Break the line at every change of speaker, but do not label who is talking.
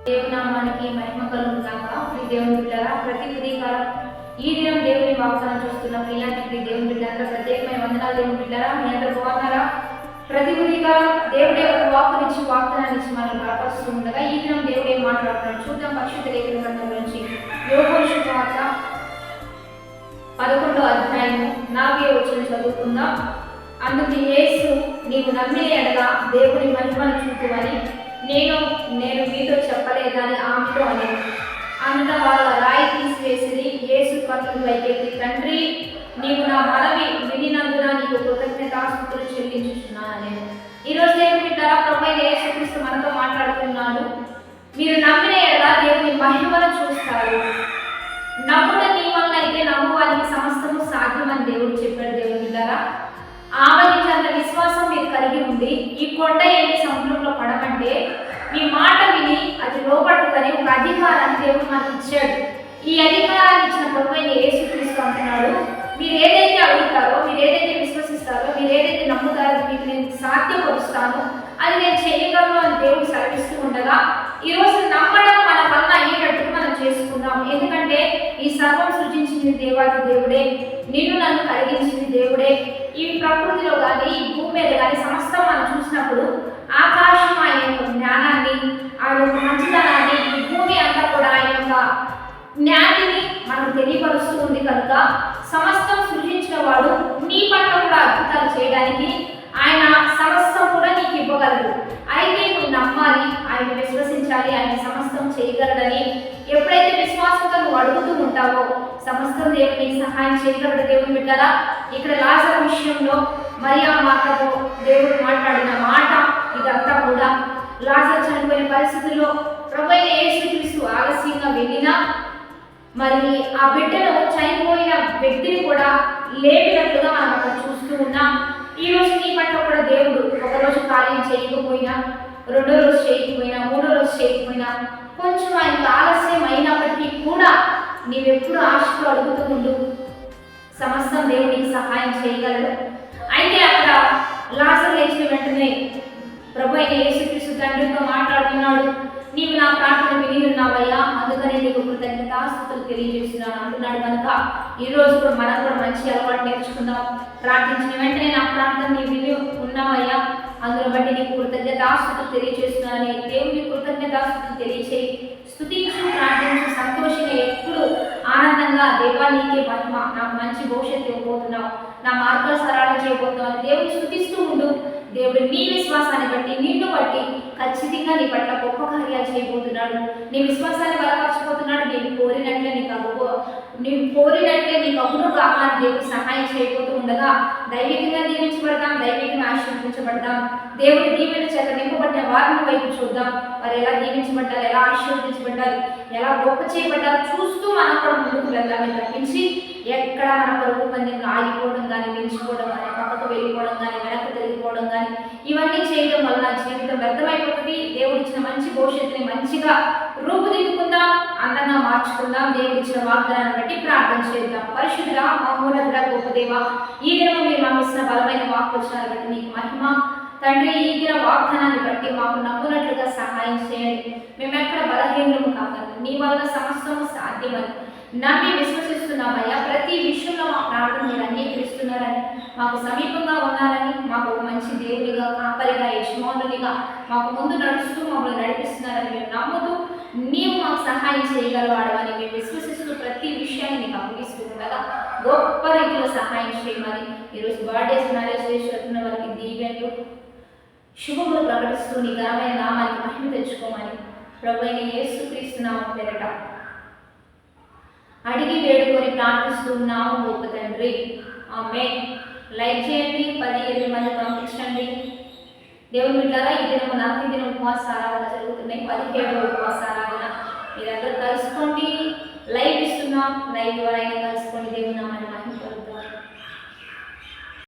దేవుని నామానికి మహిమ కలుగును గాక. ప్రియ దేవుని బిడ్డలారా, ప్రతి ఉదయకాలం ఈ దినం దేవుని వాగ్దానం చూస్తున్న ప్రియానికి ప్రియ దేవుని బిడ్డలారా ప్రత్యేకమైన వందనాలు. దేవుని బిడ్డలారా, మీ అందరూ బాగున్నారా? ప్రతి ఉదయకాలం దేవుడే ఒక వాక్కునిచ్చి వాగ్దానాన్ని ఇచ్చి మనం బలపరుస్తూ ఉండగా ఈ దినం దేవుడే మాట్లాడుతున్నాడు. చూద్దాం పరిశుద్ధ లేఖన గ్రంథం గురించి. యోహాను శుభవార్త 11వ అధ్యాయము 4వ వచనం చదువుకుందాం. అందుకు యేసు, నీవు నమ్మిన ఎడల దేవుని మహిమను చూపువని నేను మీతో చెప్పలేదని ఆమెతో అనేది. అంత వాళ్ళ రాయి తీసివేసి యేసు కన్నులు వైకెత్తి, తండ్రి, నీవు నా మనవి వినినందున నీకు కృతజ్ఞతాస్తుతులు చెల్లించుచున్నాను నేను. ఈరోజు దేవుని బిడ్డలారా, ప్రభువైన యేసుక్రీస్తు మనతో మాట్లాడుతున్నాడు. మీరు నమ్మిన ఎడల దేవుని మహిమను చూస్తారు. నమ్ముట నీ వల్ల అయితే నమ్మువానికి సమస్తము సాధ్యమని దేవుడు చెప్పాడు. దేవుని బిడ్డలారా, ఆవరించేంత విశ్వాసం మీరు కలిగి ఉండి ఈ కొండ ఏమి సముద్రంలో పడమంటే మీ మాట విని అది లోపడుతుందని ఒక అధికారాన్ని దేవుడు మనకు ఇచ్చాడు. ఈ అధికారాన్ని ఇచ్చిన ప్రభువైన యేసుక్రీస్తు అంటున్నాడు, మీరు ఏదైతే అడుగుతారో, మీరు ఏదైతే విశ్వసిస్తారో, మీరు ఏదైతే నమ్ముతారో మీకు నేను సాధ్యపరుస్తాను, అది నేను చేయగలను అని దేవుడు సెలవిస్తూ ఉండగా ఈరోజు నమ్మడం మన వల్ల అయ్యేటట్టుగా మనం చేసుకుందాం. ఎందుకంటే ఈ సర్వం సృజించింది దేవాది దేవుడే, నిన్ను నన్ను కలిగించింది దేవుడే. ఈ ప్రకృతిలో కానీ ఈ భూమి మీద కానీ సమస్తం మనం చూసినప్పుడు ఆకాశం ఆయన యొక్క జ్ఞానాన్ని, ఆయన యొక్క మంచితనాన్ని, ఈ భూమి అంతా కూడా ఆయన యొక్క జ్ఞానాన్ని మనకు తెలియపరుస్తూ ఉంది. కనుక సమస్తం సృజించిన వాడు నీ పట్ల కూడా అద్భుతాలు చేయడానికి ఆయన సమస్తం కూడా నీకు ఇవ్వగలడు. అయితే నువ్వు నమ్మాలి, ఆయన విశ్వసించాలి, ఆయన సమస్తం చేయగలడని. ఎప్పుడైతే విశ్వాసంతో నువ్వు అడుగుతూ ఉంటావో సమస్తం దేవుడు నీకు సహాయం చేయగలడు. దేవుని బిడ్డలారా, ఇక్కడ లాజరు విషయంలో మరియా మాతతో దేవుడు మాట్లాడిన మాట ఇదంతా కూడా లాజరు చనిపోయిన పరిస్థితుల్లో ప్రభువైన యేసుక్రీస్తు ఆలస్యంగా వెళ్ళినా మరి ఆ బిడ్డను చనిపోయిన వ్యక్తిని కూడా లేపినట్లుగా మనం అక్కడ చూస్తూ ఉన్నాం. ఈ రోజు నీ పట్ల కూడా దేవుడు ఒకరోజు కార్యం చేయకపోయినా, రెండో రోజు చేయకపోయినా, మూడో రోజు చేయకపోయినా, కొంచెం ఆయనకు ఆలస్యం అయినప్పటికీ కూడా నీవెప్పుడు ఆశతో అడుగుతూ ఉండు, సమస్తం దేవుడికి సహాయం చేయగలడు. అయితే అక్కడ లాజరు లేచిన వెంటనే ప్రభువైన యేసుక్రీస్తు తండ్రితో మాట్లాడుతున్నాడు, నీవు నా ప్రార్థన విని ఉన్నావయ్యా, అందుకని నీకు కృతజ్ఞతాస్తుతులు తెలియజేస్తున్నాను అంటున్నాడు. కనుక ఈరోజు కూడా మనం కూడా మంచి అలవాటు నేర్చుకుందాం. ప్రార్థించిన వెంటనే నా ప్రార్థన నీవు విని ఉన్నావయ్యా, అందులో బట్టి నీకు కృతజ్ఞతాస్తుతులు తెలియజేస్తున్నానని దేవుని కృతజ్ఞతాస్తుతులు తెలియచేయి. స్తుతించు, ప్రార్థించు, సంతోషంగా ఎప్పుడు ఆనందంగా దేవా నీకే మహిమ, నాకు మంచి భవిష్యత్తు ఇవ్వబోతున్నావు, నా మార్గాలు సరళం చేయబోతున్నావు అని దేవుని స్తుతిస్తూ ఉండు. దేవుడు నీ విశ్వాసాన్ని బట్టి, నిన్ను బట్టి ఖచ్చితంగా నీ పట్ల గొప్ప కార్యాలు చేయబోతున్నాడు. నీ విశ్వాసాన్ని బలపరచబోతున్నాడు. నీవు కోరినట్లే నీకు అవును కాక దేవుడు సహాయం చేయబోతూ ఉండగా దైవికంగా దీవించబడతాం, దైవికంగా ఆశీర్వదించబడతాం. దేవుడి దీవెన చేత నింపబడిన వారిని వైపు చూద్దాం. వారు ఎలా దీవించబడ్డారు, ఎలా ఆశీర్వదించబడ్డారు, ఎలా గొప్ప చేయబడ్డారు చూస్తూ మనం కూడా ముందుకు వెళ్ళాలని తప్పించి ఎక్కడ మన పరుగు పందెంగా ఆగిపోవడం కానీ, నిలిచిపోవడం కానీ, పక్కకు వెళ్ళిపోవడం కానీ, వెనక్కి తిరిగిపోవడం కానీ ఇవన్నీ చేయడం వల్ల జీవితం వ్యర్థమైపోతుంది. దేవుడు ఇచ్చిన మంచి భవిష్యత్తుని మంచిగా రూపుదిద్దుకుందాం, అందంగా మార్చుకుందాం. దేవుడు ఇచ్చిన వాగ్దానాన్ని బట్టి ప్రార్థన చేద్దాం. పరిశుద్ధుడా, మహోన్నతుడా, గొప్ప దేవ, ఈ దినం మీరు మాకు ఇచ్చిన బలమైన వాక్వచనాన్ని బట్టి నీకు మహిమ. తండ్రి, ఈ దిన వాగ్దానాన్ని బట్టి మాకు నమ్మునట్లుగా సహాయం చేయండి. మేము ఎక్కడ బలహీనము కాగలము, నీ వల్ల సమస్తము సాధ్యమని నమ్మి విశ్వసిస్తున్నామయ్యా. ప్రతి విషయంలో మా ప్రార్థన మీరు అంగీకరిస్తున్నారని, మాకు సమీపంగా ఉన్నారని, మాకు ఒక మంచి దేవునిగా, కాపరిగా, యజమానునిగా మాకు ముందు నడుస్తూ మమ్మల్ని నడిపిస్తున్నారని మేము నమ్ముతూ నీవు మాకు సహాయం చేయగలవాడవని మేము విశ్వసిస్తూ ప్రతి విషయాన్ని నీకు అప్పగిస్తూ ఉండగా గొప్ప రీతిలో సహాయం చేయమని ఈరోజు బర్త్డేస్, మ్యారేజ్ చేస్తున్న వారికి దీవెనలు, శుభములు ప్రకటిస్తూ నీ ఘనమైన నామానికి మహిమ తెచ్చుకోమని ప్రభువైన యేసుక్రీస్తు నామమున పేరట అడిగి వేడుకొని ప్రార్థిస్తున్నాము గొప్ప తండ్రి, ఆమేన్. లైక్ చేయండి, 10-20 మంది పంపించండి. దేవుని బిడ్డలారా, ఈ దినము 40 దిన ఉపవాస ఆరాధన జరుగుతున్నాయి. 17వ ఉపవాస ఆరాధన మీరందరూ కలుసుకోండి. లైవ్ ఇస్తున్నాం, లైవ్ ద్వారా కలుసుకోండి. దేవుని నామమున